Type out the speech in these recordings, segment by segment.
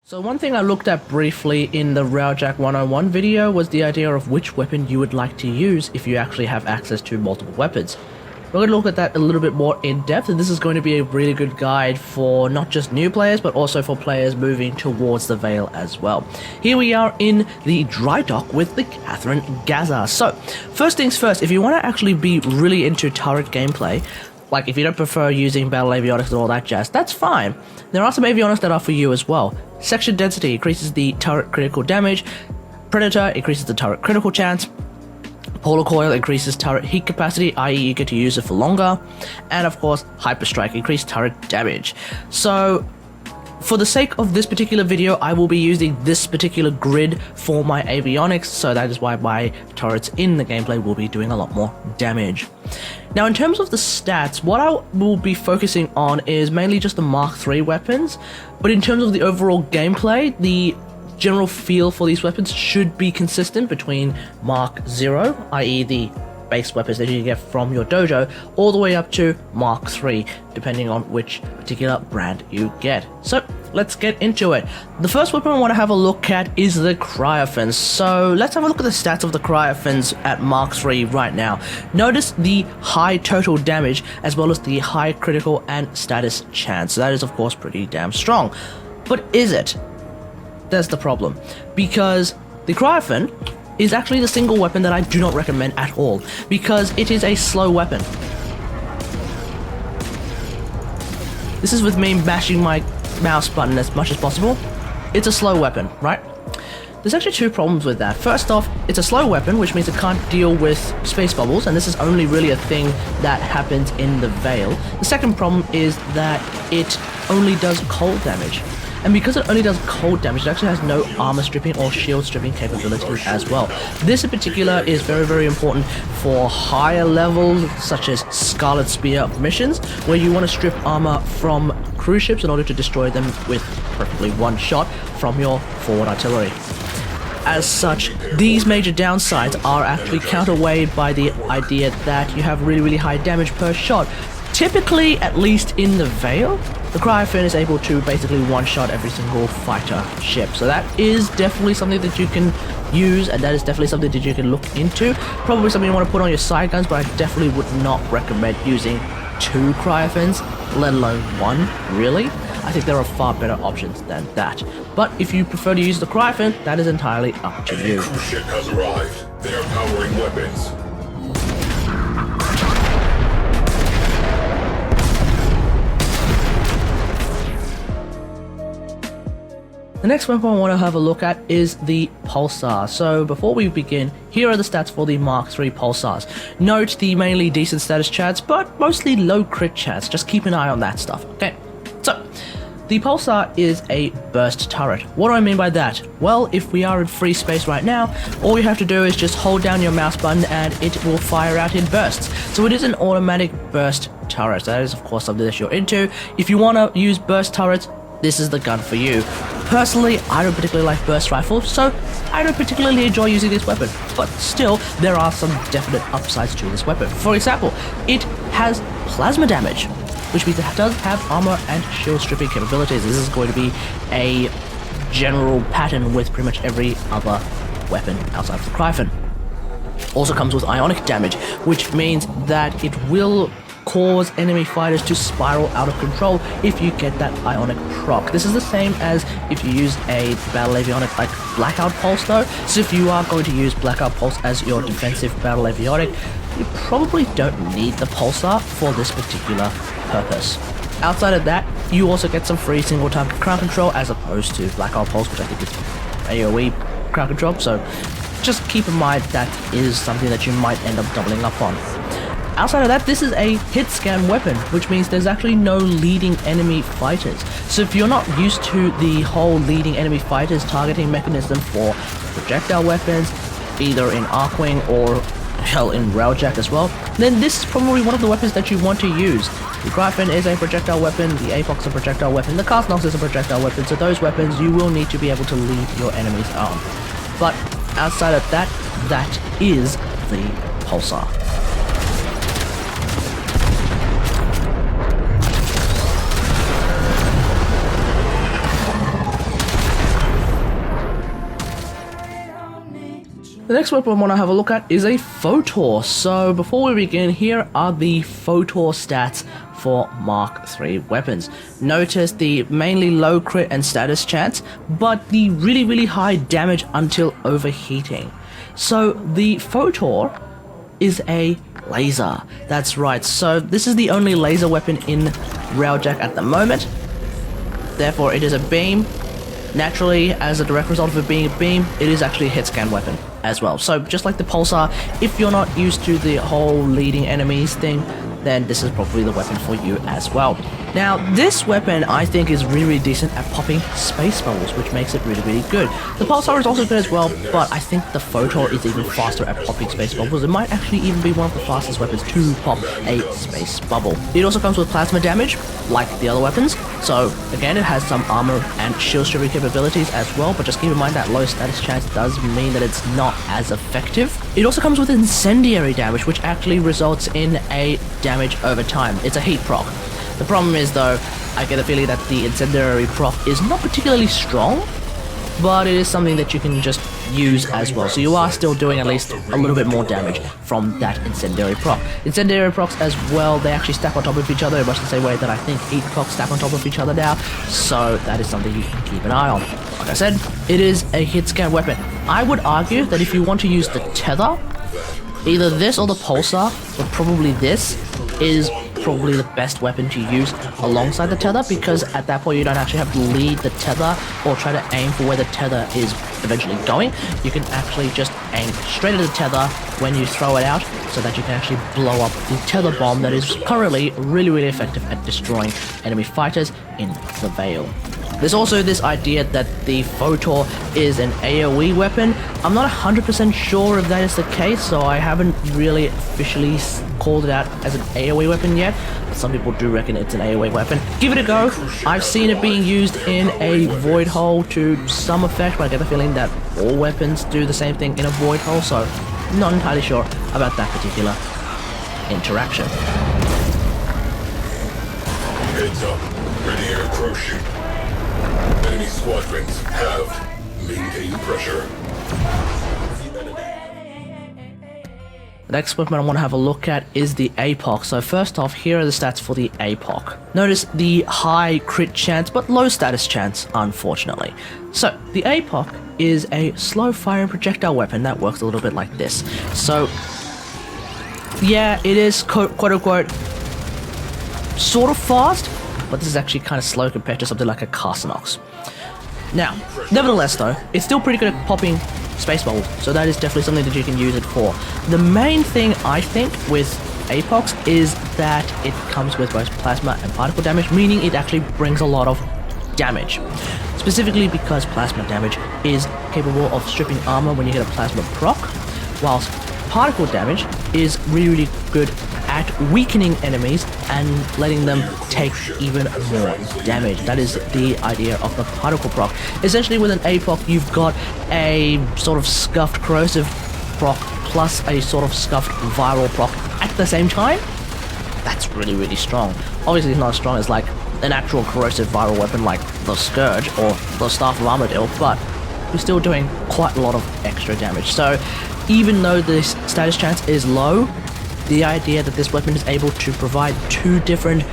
So one thing I looked at briefly in the Railjack 101 video was the idea of which weapon you would like to use if you actually have access to multiple weapons. We're going to look at that a little bit more in depth, and this is going to be a really good guide for not just new players but also for players moving towards the Vale as well. Here we are in the dry dock with the Catherine Gaza. So first things first, if you want to actually be really into turret gameplay, like if you don't prefer using battle avionics and all that jazz, that's fine. There are some avionics that are for you as well. Section density increases the turret critical damage. Predator increases the turret critical chance. Polar coil increases turret heat capacity, i.e. you get to use it for longer. And of course, hyper strike increases turret damage. So for the sake of this particular video, I will be using this particular grid for my avionics, so that is why my turrets in the gameplay will be doing a lot more damage. Now in terms of the stats, what I will be focusing on is mainly just the Mark III weapons, but in terms of the overall gameplay, the general feel for these weapons should be consistent between Mark 0, i.e. the base weapons that you get from your dojo, all the way up to Mark III, depending on which particular brand you get. So let's get into it. The first weapon I want to have a look at is the Cryophanes. So let's have a look at the stats of the Cryophanes at Mark III right now. Notice the high total damage as well as the high critical and status chance. So that is of course pretty damn strong. But is it? That's the problem. Because the Cryophane is actually the single weapon that I do not recommend at all, because it is a slow weapon. This is with me mashing my mouse button as much as possible. It's a slow weapon, right? There's actually two problems with that. First off, it's a slow weapon, which means it can't deal with space bubbles, and this is only really a thing that happens in the Vale. The second problem is that it only does cold damage. And because it only does cold damage, it actually has no armor stripping or shield stripping capabilities as well. This in particular is very, very important for higher levels, such as Scarlet Spear missions, where you want to strip armor from cruise ships in order to destroy them with preferably one shot from your forward artillery. As such, these major downsides are actually counterweighed by the idea that you have really, really high damage per shot. Typically, at least in the Vale, the Cryophane is able to basically one-shot every single fighter ship. So that is definitely something that you can use, and that is definitely something that you can look into. Probably something you want to put on your side guns, but I definitely would not recommend using 2 Cryophanes, let alone 1, really. I think there are far better options than that. But if you prefer to use the Cryophane, that is entirely up to you. A cruise ship has arrived. They are powering weapons. The next weapon I want to have a look at is the Pulsar. So before we begin, here are the stats for the Mark III Pulsars. Note the mainly decent status chats, but mostly low crit chats. Just keep an eye on that stuff, okay? So, the Pulsar is a burst turret. What do I mean by that? Well, if we are in free space right now, all you have to do is just hold down your mouse button and it will fire out in bursts. So it is an automatic burst turret. That is of course something that you're into. If you want to use burst turrets, this is the gun for you. Personally, I don't particularly like burst rifles, so I don't particularly enjoy using this weapon, but still, there are some definite upsides to this weapon. For example, it has plasma damage, which means it does have armor and shield stripping capabilities. This is going to be a general pattern with pretty much every other weapon outside of the Cryophane. Also comes with ionic damage, which means that it will cause enemy fighters to spiral out of control if you get that ionic proc. This is the same as if you use a battle avionic like Blackout Pulse though, so if you are going to use Blackout Pulse as your defensive battle avionic, you probably don't need the Pulsar for this particular purpose. Outside of that, you also get some free single time crowd control as opposed to Blackout Pulse, which I think is AoE crowd control, so just keep in mind that is something that you might end up doubling up on. Outside of that, this is a hit scan weapon, which means there's actually no leading enemy fighters. So if you're not used to the whole leading enemy fighters targeting mechanism for projectile weapons, either in Archwing or hell in Railjack as well, then this is probably one of the weapons that you want to use. The Cryophane is a projectile weapon, the Apox is a projectile weapon, the Castnox is a projectile weapon, so those weapons you will need to be able to lead your enemies on. But outside of that, that is the Pulsar. The next weapon I want to have a look at is a Photor. So before we begin, here are the Photor stats for Mark III weapons. Notice the mainly low crit and status chance, but the really high damage until overheating. So the Photor is a laser. That's right, so this is the only laser weapon in Railjack at the moment. Therefore it is a beam. Naturally, as a direct result of it being a beam, it is actually a hit scan weapon as well. So just like the Pulsar, if you're not used to the whole leading enemies thing, then this is probably the weapon for you as well. Now, this weapon I think is really decent at popping space bubbles, which makes it really good. The Pulsar is also good as well, but I think the Photor is even faster at popping space bubbles. It might actually even be one of the fastest weapons to pop a space bubble. It also comes with plasma damage, like the other weapons. So again, it has some armor and shield stripping capabilities as well, but just keep in mind that low status chance does mean that it's not as effective. It also comes with incendiary damage, which actually results in a damage over time. It's a heat proc. The problem is though, I get the feeling that the incendiary proc is not particularly strong, but it is something that you can just use as well. So you are still doing at least a little bit more damage from that incendiary proc. Incendiary procs as well, they actually stack on top of each other in much the same way that I think heat procs stack on top of each other now. So that is something you can keep an eye on. Like I said, it is a hit scan weapon. I would argue that if you want to use the tether, either this or the Pulsar, but probably this, is probably the best weapon to use alongside the tether, because at that point you don't actually have to lead the tether or try to aim for where the tether is eventually going. You can actually just aim straight at the tether when you throw it out, so that you can actually blow up the tether bomb that is currently really effective at destroying enemy fighters in the Vale. There's also this idea that the Photor is an AoE weapon. I'm not 100% sure if that is the case, so I haven't really officially called it out as an AoE weapon yet. But some people do reckon it's an AoE weapon. Give it a go. I've seen it being used in a Void Hole to some effect, but I get the feeling that all weapons do the same thing in a Void Hole, so I'm not entirely sure about that particular interaction. Heads up. Ready air approach. Enemy squadrons have maintained pressure. The next weapon I want to have a look at is the APOC. So first off, here are the stats for the APOC. Notice the high crit chance, but low status chance, unfortunately. So the APOC is a slow firing projectile weapon that works a little bit like this. So yeah, it is quote unquote sort of fast, but this is actually kind of slow compared to something like a Carcinox. Now, nevertheless though, it's still pretty good at popping space bubbles, so that is definitely something that you can use it for. The main thing I think with APOCs is that it comes with both plasma and particle damage, meaning it actually brings a lot of damage. Specifically because plasma damage is capable of stripping armor when you get a plasma proc, whilst particle damage is really good at weakening enemies and letting them take even more damage. That is the idea of the particle proc. Essentially with an APOC, you've got a sort of scuffed corrosive proc plus a sort of scuffed viral proc at the same time. That's really strong. Obviously it's not as strong as like an actual corrosive viral weapon like the Scourge or the Staff of Armadyl, but you're still doing quite a lot of extra damage. So even though this status chance is low, the idea that this weapon is able to provide two different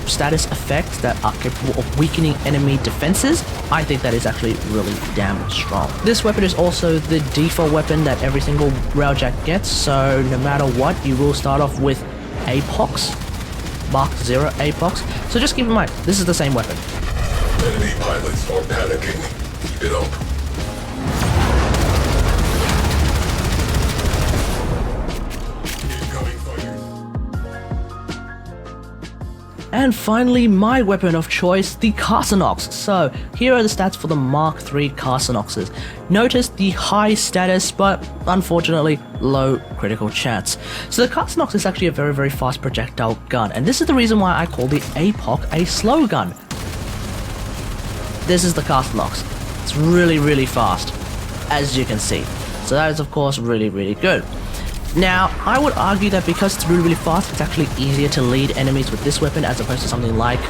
status effects that are capable of weakening enemy defenses, I think that is actually really damn strong. This weapon is also the default weapon that every single Railjack gets, so no matter what, you will start off with APOCs, Mark 0 APOCs, so just keep in mind, this is the same weapon. Enemy pilots are panicking. Keep it up. And finally, my weapon of choice, the Carcinox. So here are the stats for the Mark III Carcinoxes. Notice the high status, but unfortunately low critical chance. So the Carcinox is actually a very fast projectile gun, and this is the reason why I call the APOC a slow gun. This is the Carcinox. It's really fast, as you can see. So that is of course really good. Now, I would argue that because it's really fast, it's actually easier to lead enemies with this weapon as opposed to something like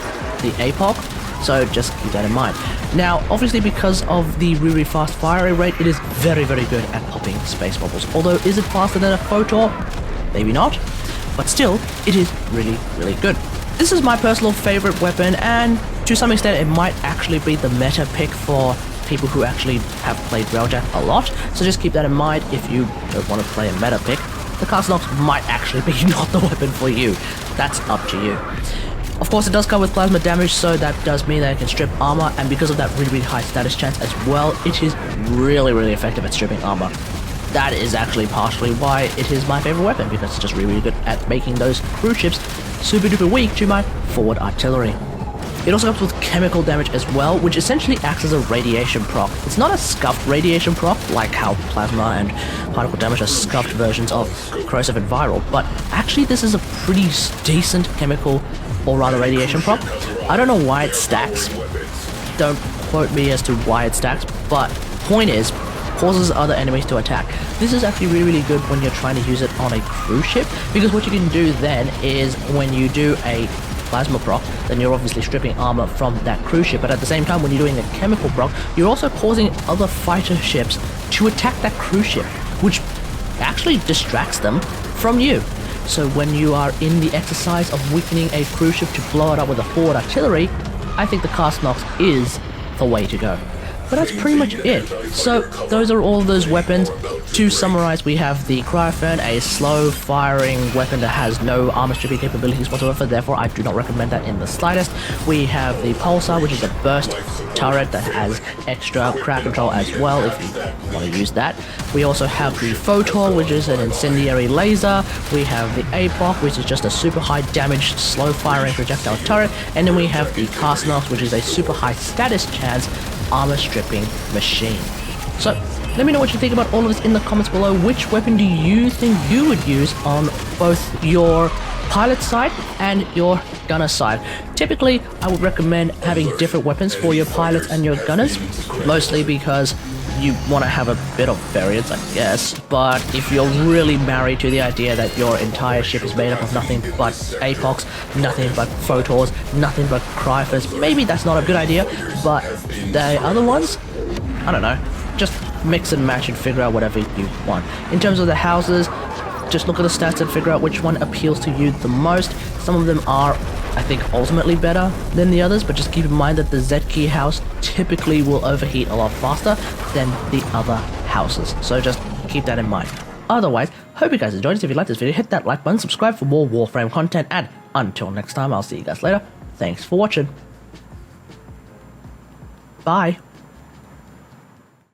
the APOC. So just keep that in mind. Now, obviously because of the really fast firing rate, it is very, very good at popping space bubbles. Although, is it faster than a Photor? Maybe not. But still, it is really, really good. This is my personal favorite weapon, and to some extent it might actually be the meta pick for people who actually have played Railjack a lot. So just keep that in mind if you don't want to play a meta pick. The Cast Nox might actually be not the weapon for you. That's up to you. Of course, it does come with plasma damage, so that does mean that it can strip armor, and because of that really, really high status chance as well, it is really, really effective at stripping armor. That is actually partially why it is my favorite weapon, because it's just really, really good at making those cruise ships super duper weak to my forward artillery. It also comes with chemical damage as well, which essentially acts as a radiation proc. It's not a scuffed radiation proc, like how plasma and particle damage are scuffed versions of corrosive and viral, but actually this is a pretty decent chemical, or rather radiation proc. I don't know why it stacks. Don't quote me as to why it stacks, but point is, causes other enemies to attack. This is actually really, really good when you're trying to use it on a cruise ship, because what you can do then is when you do a plasma proc, then you're obviously stripping armor from that cruise ship, but at the same time when you're doing a chemical proc, you're also causing other fighter ships to attack that cruise ship, which actually distracts them from you. So when you are in the exercise of weakening a cruise ship to blow it up with a forward artillery, I think the Cast Nox is the way to go. But that's pretty much it. So those are all those weapons. To summarize, we have the Cryophan, a slow firing weapon that has no armor stripping capabilities whatsoever, therefore I do not recommend that in the slightest. We have the Pulsar, which is a burst turret that has extra crowd control as well if you want to use that. We also have the Photor, which is an incendiary laser. We have the APOC, which is just a super high damage, slow firing projectile turret. And then we have the Cast Nox, which is a super high status chance armor stripping machine. So let me know what you think about all of this in the comments below. Which weapon do you think you would use on both your pilot side and your gunner side? Typically, I would recommend having different weapons for your pilots and your gunners, mostly because you want to have a bit of variance, I guess. But if you're really married to the idea that your entire ship is made up of nothing but APOCs, nothing but Photors, nothing but Cryphers, maybe that's not a good idea. But the other ones, I don't know, just mix and match and figure out whatever you want. In terms of the houses, just look at the stats and figure out which one appeals to you the most. Some of them are, I think, ultimately better than the others, but just keep in mind that the Z-Key house typically will overheat a lot faster than the other houses. So just keep that in mind. Otherwise, hope you guys enjoyed this. If you liked this video, hit that like button, subscribe for more Warframe content, and until next time, I'll see you guys later. Thanks for watching. Bye.